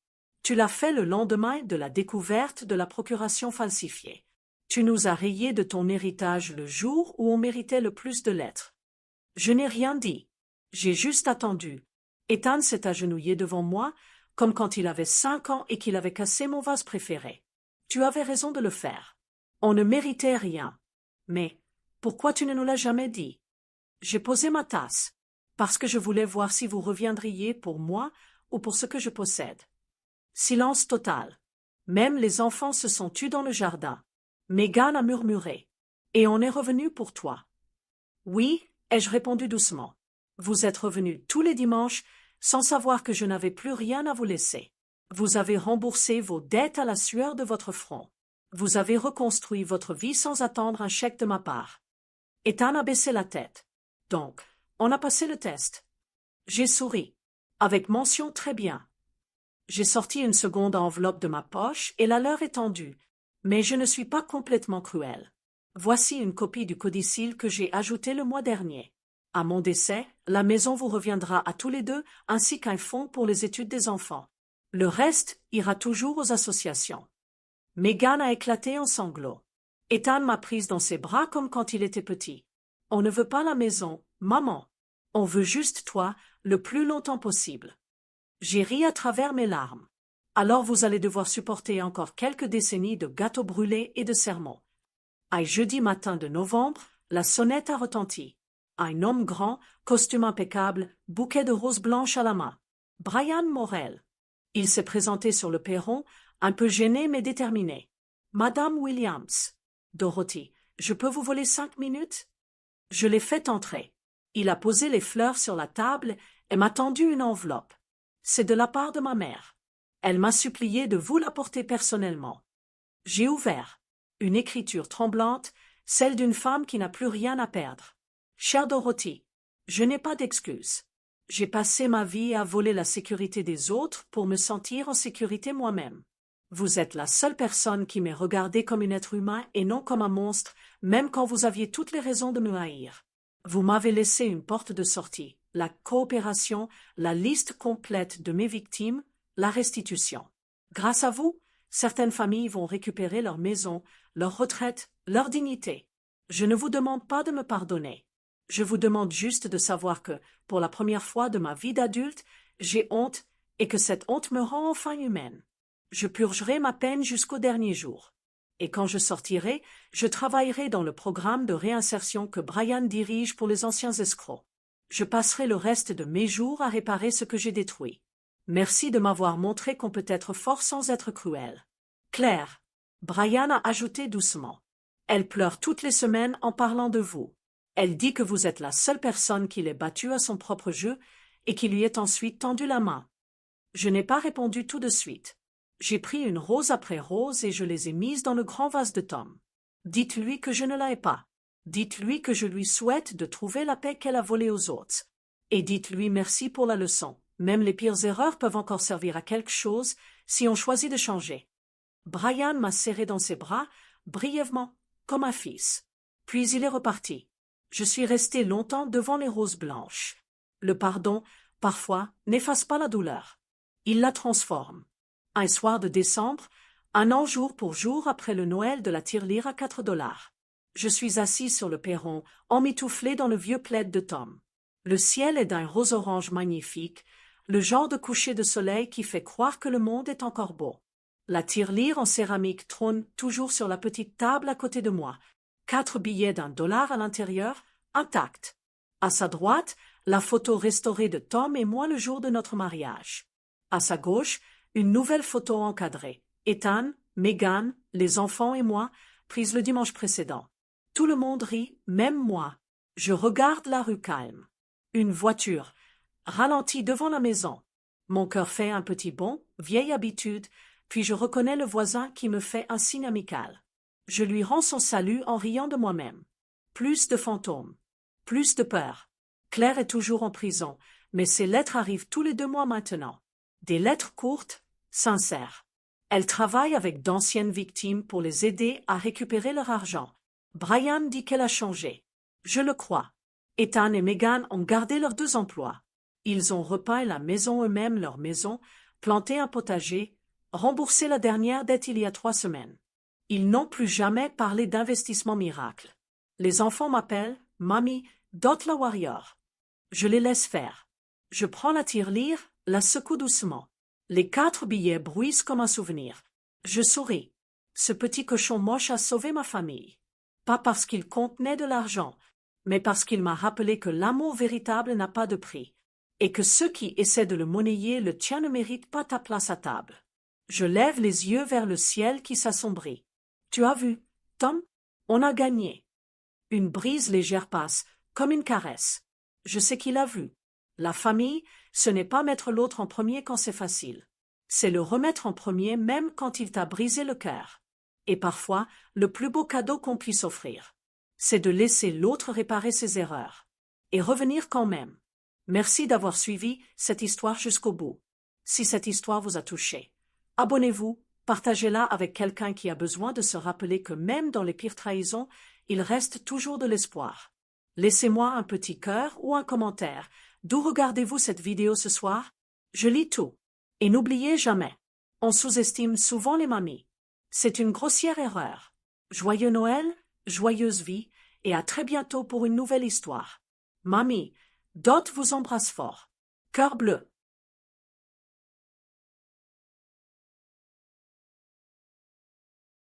Tu l'as fait le lendemain de la découverte de la procuration falsifiée. Tu nous as rayés de ton héritage le jour où on méritait le plus de lettres. Je n'ai rien dit. J'ai juste attendu. Ethan s'est agenouillé devant moi, comme quand il avait 5 ans et qu'il avait cassé mon vase préféré. Tu avais raison de le faire. On ne méritait rien. Mais pourquoi tu ne nous l'as jamais dit? J'ai posé ma tasse, parce que je voulais voir si vous reviendriez pour moi ou pour ce que je possède. Silence total. Même les enfants se sont tus dans le jardin. Megan a murmuré. Et on est revenu pour toi. Oui, ai-je répondu doucement. Vous êtes revenus tous les dimanches sans savoir que je n'avais plus rien à vous laisser. Vous avez remboursé vos dettes à la sueur de votre front. Vous avez reconstruit votre vie sans attendre un chèque de ma part. Ethan a baissé la tête. Donc, on a passé le test. J'ai souri. Avec mention très bien. J'ai sorti une seconde enveloppe de ma poche et la leur étendue. Mais je ne suis pas complètement cruel. Voici une copie du codicille que j'ai ajouté le mois dernier. À mon décès, la maison vous reviendra à tous les deux, ainsi qu'un fonds pour les études des enfants. Le reste ira toujours aux associations. Megan a éclaté en sanglots. Ethan m'a prise dans ses bras comme quand il était petit. On ne veut pas la maison, maman. On veut juste toi, le plus longtemps possible. J'ai ri à travers mes larmes. Alors vous allez devoir supporter encore quelques décennies de gâteaux brûlés et de sermons. Un jeudi matin de novembre, la sonnette a retenti. Un homme grand, costume impeccable, bouquet de roses blanches à la main. Brian Morel. Il s'est présenté sur le perron, un peu gêné mais déterminé. Madame Williams. Dorothy, je peux vous voler 5 minutes? Je l'ai fait entrer. Il a posé les fleurs sur la table et m'a tendu une enveloppe. C'est de la part de ma mère. Elle m'a supplié de vous l'apporter personnellement. J'ai ouvert. Une écriture tremblante, celle d'une femme qui n'a plus rien à perdre. Chère Dorothy, je n'ai pas d'excuses. J'ai passé ma vie à voler la sécurité des autres pour me sentir en sécurité moi-même. Vous êtes la seule personne qui m'ait regardé comme un être humain et non comme un monstre, même quand vous aviez toutes les raisons de me haïr. Vous m'avez laissé une porte de sortie, la coopération, la liste complète de mes victimes, la restitution. Grâce à vous, certaines familles vont récupérer leur maison, leur retraite, leur dignité. Je ne vous demande pas de me pardonner. Je vous demande juste de savoir que, pour la première fois de ma vie d'adulte, j'ai honte et que cette honte me rend enfin humaine. Je purgerai ma peine jusqu'au dernier jour. Et quand je sortirai, je travaillerai dans le programme de réinsertion que Brian dirige pour les anciens escrocs. Je passerai le reste de mes jours à réparer ce que j'ai détruit. Merci de m'avoir montré qu'on peut être fort sans être cruel. Claire, Brian a ajouté doucement. Elle pleure toutes les semaines en parlant de vous. Elle dit que vous êtes la seule personne qui l'ait battue à son propre jeu et qui lui ait ensuite tendu la main. Je n'ai pas répondu tout de suite. J'ai pris une rose après rose et je les ai mises dans le grand vase de Tom. Dites-lui que je ne la hais pas. Dites-lui que je lui souhaite de trouver la paix qu'elle a volée aux autres. Et dites-lui merci pour la leçon. Même les pires erreurs peuvent encore servir à quelque chose si on choisit de changer. Brian m'a serré dans ses bras, brièvement, comme un fils. Puis il est reparti. Je suis resté longtemps devant les roses blanches. Le pardon, parfois, n'efface pas la douleur. Il la transforme. Un soir de décembre, un an jour pour jour après le Noël de la tirelire à $4. Je suis assis sur le perron, emmitouflé dans le vieux plaid de Tom. Le ciel est d'un rose-orange magnifique, le genre de coucher de soleil qui fait croire que le monde est encore beau. La tirelire en céramique trône toujours sur la petite table à côté de moi. 4 billets d'$1 à l'intérieur, intacts. À sa droite, la photo restaurée de Tom et moi le jour de notre mariage. À sa gauche, une nouvelle photo encadrée. Ethan, Megan, les enfants et moi, prise le dimanche précédent. Tout le monde rit, même moi. Je regarde la rue calme. Une voiture ralentit devant la maison. Mon cœur fait un petit bond, vieille habitude, puis je reconnais le voisin qui me fait un signe amical. Je lui rends son salut en riant de moi-même. Plus de fantômes. Plus de peur. Claire est toujours en prison, mais ses lettres arrivent tous les 2 mois maintenant. Des lettres courtes, sincères. Elle travaille avec d'anciennes victimes pour les aider à récupérer leur argent. Brian dit qu'elle a changé. Je le crois. Ethan et Megan ont gardé leurs 2 emplois. Ils ont repeint la maison eux-mêmes, leur maison, planté un potager, remboursé la dernière dette il y a 3 semaines. Ils n'ont plus jamais parlé d'investissement miracle. Les enfants m'appellent « Mamie, dot la warrior ». Je les laisse faire. Je prends la tirelire, la secoue doucement. Les 4 billets bruissent comme un souvenir. Je souris. Ce petit cochon moche a sauvé ma famille. Pas parce qu'il contenait de l'argent, mais parce qu'il m'a rappelé que l'amour véritable n'a pas de prix, et que ceux qui essaient de le monnayer, le tien ne mérite pas ta place à table. Je lève les yeux vers le ciel qui s'assombrit. Tu as vu, Tom? On a gagné. Une brise légère passe, comme une caresse. Je sais qu'il a vu. La famille, ce n'est pas mettre l'autre en premier quand c'est facile. C'est le remettre en premier même quand il t'a brisé le cœur. Et parfois, le plus beau cadeau qu'on puisse offrir, c'est de laisser l'autre réparer ses erreurs. Et revenir quand même. Merci d'avoir suivi cette histoire jusqu'au bout. Si cette histoire vous a touché, abonnez-vous, partagez-la avec quelqu'un qui a besoin de se rappeler que même dans les pires trahisons, il reste toujours de l'espoir. Laissez-moi un petit cœur ou un commentaire. D'où regardez-vous cette vidéo ce soir? Je lis tout. Et n'oubliez jamais, on sous-estime souvent les mamies. C'est une grossière erreur. Joyeux Noël, joyeuse vie, et à très bientôt pour une nouvelle histoire. Mamie, Dot vous embrasse fort. Cœur bleu.